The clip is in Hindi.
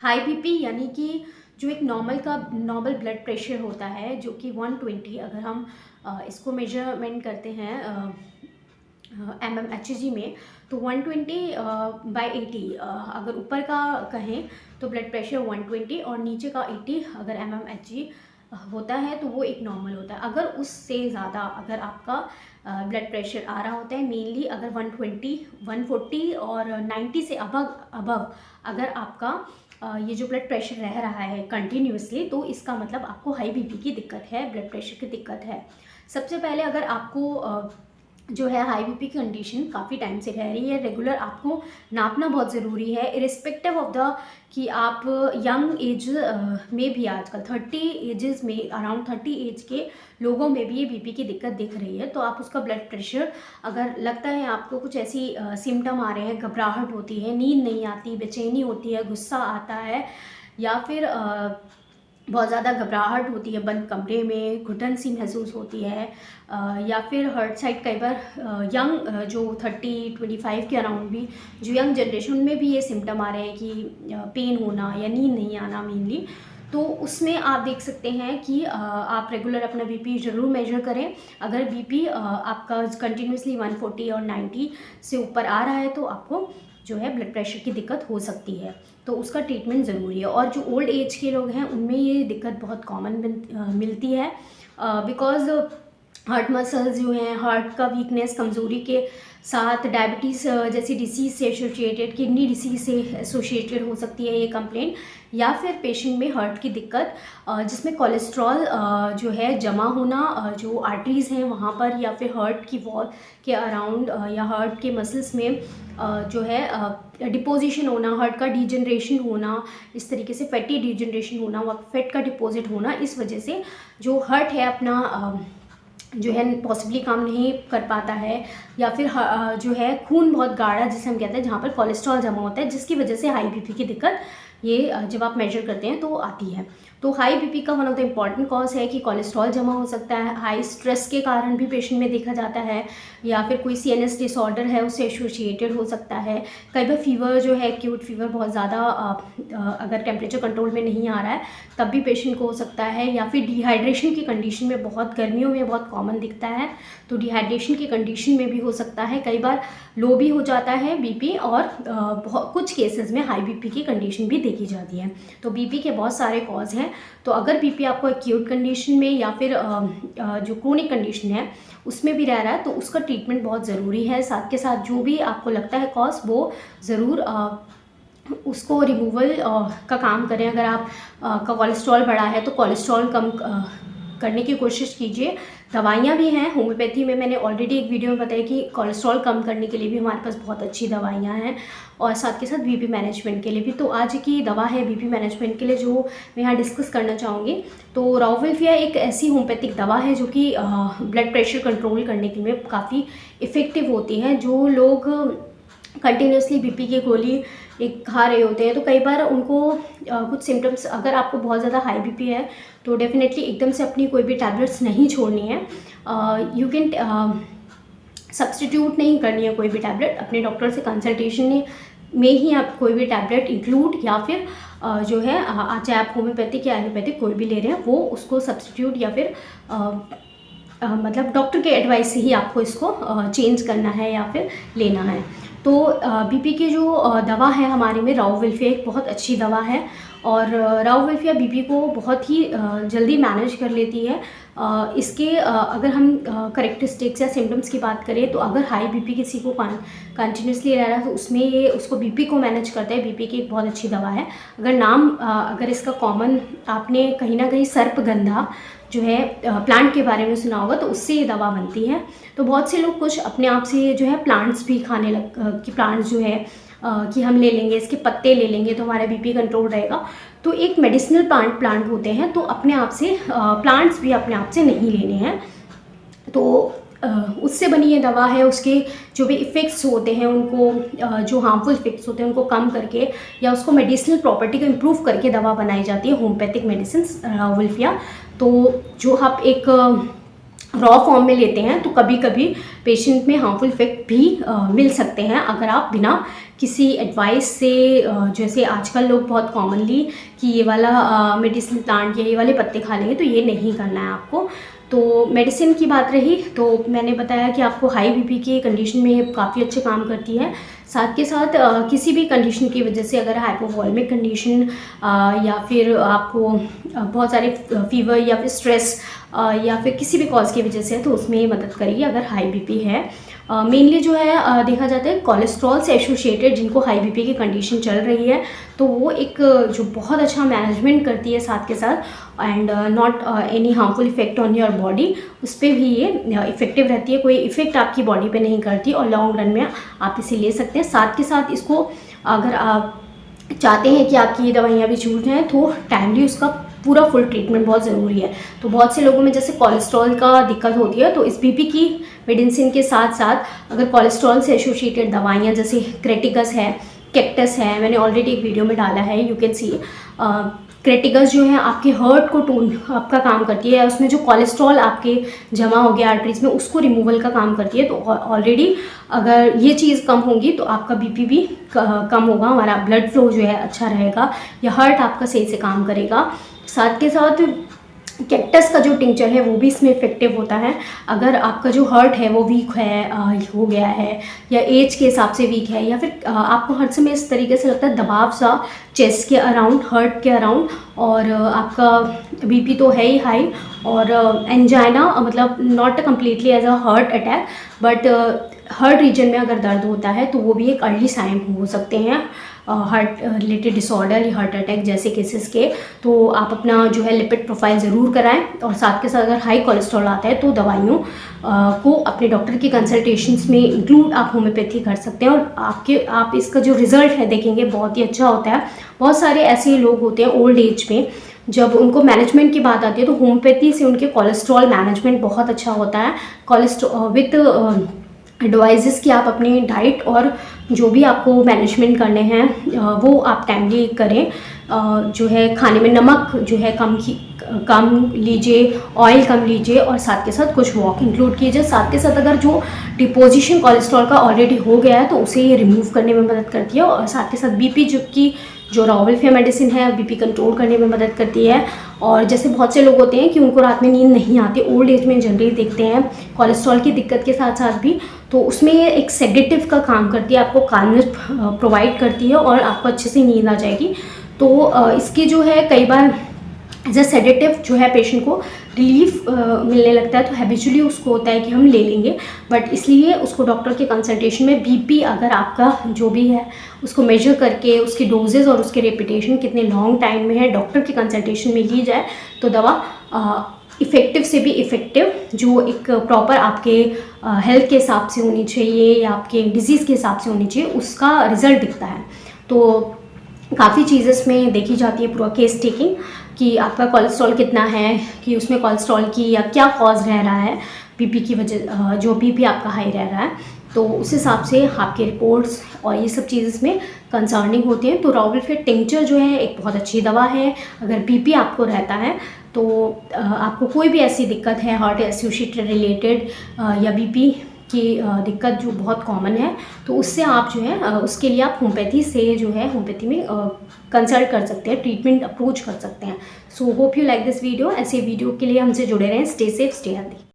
हाई बीपी यानी कि जो एक नॉर्मल ब्लड प्रेशर होता है जो कि 120, अगर हम इसको मेजरमेंट करते हैं mmHg में, तो 120/80, अगर ऊपर का कहें तो ब्लड प्रेशर 120 और नीचे का 80 अगर mmHg होता है तो वो एक नॉर्मल होता है। अगर उससे ज़्यादा अगर आपका ब्लड प्रेशर आ रहा होता है, मेनली अगर 120, 140 और 90 से अबव अगर आपका ये जो ब्लड प्रेशर रह रहा है कंटिन्यूसली, तो इसका मतलब आपको हाई बीपी की दिक्कत है, ब्लड प्रेशर की दिक्कत है। सबसे पहले अगर आपको जो है हाई बीपी की कंडीशन काफ़ी टाइम से रह रही है, रेगुलर आपको नापना बहुत ज़रूरी है, इरिस्पेक्टिव ऑफ द कि आप यंग एज में भी आजकल 30 एजेस में, अराउंड 30 एज के लोगों में भी ये बीपी की दिक्कत दिख रही है। तो आप उसका ब्लड प्रेशर अगर लगता है आपको कुछ ऐसी सिम्टम आ रहे हैं, घबराहट होती है, नींद नहीं आती, बेचैनी होती है, गुस्सा आता है, या फिर बहुत ज़्यादा घबराहट होती है, बंद कमरे में घुटन सी महसूस होती है, या फिर हर्ट साइड, कई बार यंग जो 30-25 के अराउंड भी जो यंग जनरेशन में भी ये सिम्टम आ रहे हैं कि पेन होना या नींद नहीं आना मेनली, तो उसमें आप देख सकते हैं कि आप रेगुलर अपना बीपी ज़रूर मेजर करें। अगर बीपी आपका कंटिन्यूसली 140 और 90 से ऊपर आ रहा है तो आपको जो है ब्लड प्रेशर की दिक्कत हो सकती है, तो उसका ट्रीटमेंट ज़रूरी है। और जो ओल्ड एज के लोग हैं उनमें ये दिक्कत बहुत कॉमन मिलती है, बिकॉज़ हार्ट मसल्स जो हैं, हार्ट का वीकनेस, कमज़ोरी के साथ डायबिटीज़ जैसी डिसीज़ से एसोसिएटेड, किडनी डिसीज़ से एसोसिएटेड हो सकती है ये कंप्लेंट, या फिर पेशेंट में हार्ट की दिक्कत जिसमें कोलेस्ट्रॉल जो है जमा होना जो आर्टरीज़ हैं वहाँ पर, या फिर हार्ट की वॉल के अराउंड या हार्ट के मसल्स में जो है डिपोजिशन होना, हार्ट का डिजनरेशन होना, इस तरीके से फैटी डिजनरेशन होना, फैट का डिपॉजिट होना, इस वजह से जो हार्ट है अपना जो है पॉसिबली काम नहीं कर पाता है, या फिर जो है खून बहुत गाढ़ा जिसे हम कहते हैं, जहाँ पर कोलेस्ट्रॉल जमा होता है, जिसकी वजह से हाई बीपी की दिक्कत ये जब आप मेजर करते हैं तो आती है। तो हाई बीपी का one of the important cause है कि कोलेस्ट्रॉल जमा हो सकता है, हाई स्ट्रेस के कारण भी पेशेंट में देखा जाता है, या फिर कोई CNS डिसऑर्डर है उससे एसोसिएटेड हो सकता है। कई बार फीवर जो है, एक्यूट फीवर बहुत ज़्यादा अगर टेम्परेचर कंट्रोल में नहीं आ रहा है तब भी पेशेंट को हो सकता है, या फिर डिहाइड्रेशन की कंडीशन में, बहुत गर्मियों में बहुत कॉमन दिखता है, तो डिहाइड्रेशन की कंडीशन में भी हो सकता है। कई बार लो भी हो जाता है बीपी, और कुछ केसेस में हाई बीपी की कंडीशन भी देखी जाती है। तो बीपी के बहुत सारे कॉज हैं, तो अगर बीपी आपको एक्यूट कंडीशन में या फिर जो क्रोनिक कंडीशन है उसमें भी रह रहा है तो उसका ट्रीटमेंट बहुत ज़रूरी है। साथ के साथ जो भी आपको लगता है कॉज, वो ज़रूर उसको रिमूवल का काम करें। अगर आप का कोलेस्ट्रॉल बढ़ा है तो कोलेस्ट्रॉल कम करने की कोशिश कीजिए। दवाइयाँ भी हैं होम्योपैथी में, मैंने ऑलरेडी एक वीडियो में बताया कि कोलेस्ट्रॉल कम करने के लिए भी हमारे पास बहुत अच्छी दवाइयाँ हैं, और साथ के साथ बीपी मैनेजमेंट के लिए भी। तो आज की दवा है बीपी मैनेजमेंट के लिए जो मैं यहाँ डिस्कस करना चाहूँगी। तो राउवल्फिया एक ऐसी होम्योपैथिक दवा है जो कि ब्लड प्रेशर कंट्रोल करने के लिए काफ़ी इफ़ेक्टिव होती है। जो लोग कंटिन्यूसली बीपी की गोली एक खा रहे होते हैं तो कई बार उनको कुछ सिम्टम्स, अगर आपको बहुत ज़्यादा हाई बीपी है तो डेफिनेटली एकदम से अपनी कोई भी टैबलेट्स नहीं छोड़नी है। यू कैन सब्सटीट्यूट नहीं करनी है कोई भी टैबलेट, अपने डॉक्टर से कंसल्टेशन में ही आप कोई भी टैबलेट इंक्लूड, या फिर जो है चाहे आप होम्योपैथिक या एलोपैथिक कोई भी ले रहे हैं वो उसको सब्सटीट्यूट या फिर मतलब डॉक्टर के एडवाइस से ही आपको इसको चेंज करना है या फिर लेना है। तो बीपी की जो दवा है हमारे में, राउवल्फिया एक बहुत अच्छी दवा है, और राउवल्फिया बीपी को बहुत ही जल्दी मैनेज कर लेती है। इसके अगर हम करेक्टरिस्टिक्स या सिम्टम्स की बात करें तो अगर हाई बीपी किसी को कंटिन्यूसली रह रहा है तो उसमें ये उसको बीपी को मैनेज करता है। बीपी की एक बहुत अच्छी दवा है। अगर नाम अगर इसका कॉमन आपने कहीं ना कहीं सर्पगंधा जो है प्लांट के बारे में सुना होगा, तो उससे ये दवा बनती है। तो बहुत से लोग कुछ अपने आप से जो है प्लांट्स भी खाने कि प्लांट्स जो है कि हम ले लेंगे, इसके पत्ते ले लेंगे तो हमारा बीपी कंट्रोल रहेगा। तो एक मेडिसिनल प्लांट होते हैं, तो अपने आप से प्लांट्स भी अपने आप से नहीं लेने हैं। तो उससे बनी ये दवा है, उसके जो भी इफ़ेक्ट्स होते हैं उनको जो हार्मफुल इफ़ेक्ट्स होते हैं उनको कम करके या उसको मेडिसिनल प्रॉपर्टी को इम्प्रूव करके दवा बनाई जाती है होम्योपैथिक मेडिसिन राउवल्फिया। तो जो आप एक रॉ फॉर्म में लेते हैं तो कभी कभी पेशेंट में हार्मफुल इफेक्ट भी मिल सकते हैं अगर आप बिना किसी एडवाइस से जैसे आजकल लोग बहुत कॉमनली कि ये वाला मेडिसिन प्लांट या ये वाले पत्ते खा लेंगे, तो ये नहीं करना है आपको। तो मेडिसिन की बात रही तो मैंने बताया कि आपको हाई बीपी की कंडीशन में काफ़ी अच्छे काम करती है। साथ के साथ किसी भी कंडीशन की वजह से अगर हाइपोवॉल्मिक कंडीशन या फिर आपको बहुत सारे फीवर या फिर स्ट्रेस या फिर किसी भी कॉज की वजह से है तो उसमें मदद करेगी अगर हाई बीपी है। मेनली जो है देखा जाता है कोलेस्ट्रॉल से एसोसिएटेड जिनको हाई बीपी की कंडीशन चल रही है तो वो एक जो बहुत अच्छा मैनेजमेंट करती है साथ के साथ, and not any harmful effect on your body, उस पर भी ये इफ़ेक्टिव रहती है, कोई इफ़ेक्ट आपकी बॉडी पे नहीं करती और लॉन्ग रन में आप इसे ले सकते हैं। साथ के साथ इसको अगर आप चाहते हैं कि आपकी ये दवाइयाँ भी छूट जाएँ तो टाइमली उसका पूरा फुल ट्रीटमेंट बहुत ज़रूरी है। तो बहुत से लोगों में जैसे कोलेस्ट्रॉल का दिक्कत होती है तो इस बीपी की मेडिसिन के साथ साथ अगर कोलेस्ट्रॉल से एसोसिएटेड दवाइयाँ जैसे क्रेटिकस है, कैक्टस है, मैंने ऑलरेडी एक वीडियो में डाला है, यू कैन सी। क्रेटिकस जो है आपके हार्ट को टून आपका काम करती है, उसमें जो कोलेस्ट्रॉल आपके जमा हो गया आर्टरीज में उसको रिमूवल का काम करती है। तो ऑलरेडी अगर ये चीज़ कम होगी तो आपका बीपी भी कम होगा, हमारा ब्लड फ्लो जो है अच्छा रहेगा या हार्ट आपका सही से काम करेगा। साथ के साथ कैक्टस का जो टिंचर है वो भी इसमें इफेक्टिव होता है। अगर आपका जो हार्ट है वो वीक है हो गया है या एज के हिसाब से वीक है या फिर आपको हर समय इस तरीके से लगता है दबाव सा चेस्ट के अराउंड, हार्ट के अराउंड, और आपका बीपी तो है ही हाई और एंजाइना मतलब not completely as a heart attack but heart region में अगर दर्द होता है तो वो भी एक अर्ली साइन हो सकते हैं हार्ट रिलेटेड डिसऑर्डर या हार्ट अटैक जैसे केसेस के। तो आप अपना जो है लिपिड प्रोफाइल ज़रूर कराएं और साथ के साथ अगर हाई कोलेस्ट्रॉल आता है तो दवाइयों को अपने डॉक्टर की कंसल्टेशंस में इंक्लूड आप होम्योपैथी कर सकते हैं और आप इसका जो रिज़ल्ट है देखेंगे बहुत ही अच्छा होता है। बहुत सारे ऐसे लोग होते हैं ओल्ड एज में जब उनको मैनेजमेंट की बात आती है तो होम्योपैथी से उनके कोलेस्ट्रॉल मैनेजमेंट बहुत अच्छा होता है। कोलेस्ट्रॉल विथ एडवाइजेस कि आप अपनी डाइट और जो भी आपको मैनेजमेंट करने हैं वो आप टाइमली करें। जो है खाने में नमक जो है कम लीजिए, ऑयल कम लीजिए और साथ के साथ कुछ वॉक इंक्लूड कीजिए। साथ के साथ अगर जो डिपोजिशन कोलेस्ट्रॉल का ऑलरेडी हो गया है तो उसे ये रिमूव करने में मदद करती है और साथ के साथ बीपी जो रावल्फिया मेडिसिन है बीपी कंट्रोल करने में मदद करती है। और जैसे बहुत से लोग होते हैं कि उनको रात में नींद नहीं आती, ओल्ड एज में जनरली देखते हैं कोलेस्ट्रॉल की दिक्कत के साथ साथ भी, तो उसमें ये एक सेडेटिव का काम करती है, आपको काल्मनेस प्रोवाइड करती है और आपको अच्छे से नींद आ जाएगी। तो इसकी जो है कई बार एज अ सेडेटिव जो है पेशेंट को रिलीफ मिलने लगता है तो हैबिचुअली उसको होता है कि हम ले लेंगे, बट इसलिए उसको डॉक्टर के कंसल्टेशन में बीपी अगर आपका जो भी है उसको मेजर करके उसकी डोजेज और उसके रेपिटेशन कितने लॉन्ग टाइम में है डॉक्टर के कंसल्टेशन में ली जाए तो दवा इफ़ेक्टिव से भी इफ़ेक्टिव जो एक प्रॉपर आपके हेल्थ के हिसाब से होनी चाहिए या आपके डिजीज़ के हिसाब से होनी चाहिए उसका रिज़ल्ट दिखता है। तो काफ़ी चीज़ें इसमें देखी जाती है, पूरा केस टेकिंग कि आपका कोलेस्ट्रॉल कितना है, कि उसमें कोलेस्ट्रॉल की या क्या कॉज रह रहा है बीपी की वजह, जो बीपी आपका हाई रह रहा है तो उस हिसाब से आपके रिपोर्ट्स और ये सब चीज़ इसमें कंसर्निंग होती हैं। तो रावल्फिया टिंचर जो है एक बहुत अच्छी दवा है अगर बीपी आपको रहता है तो आपको कोई भी ऐसी दिक्कत है हार्ट एसोसिएटेड रिलेटेड या बीपी की दिक्कत जो बहुत कॉमन है तो उससे आप जो है उसके लिए आप होम्योपैथी से जो है होम्योपैथी में कंसल्ट कर सकते हैं, ट्रीटमेंट अप्रोच कर सकते हैं। So hope you like this video. ऐसे वीडियो के लिए हमसे जुड़े रहें। Stay safe, stay healthy.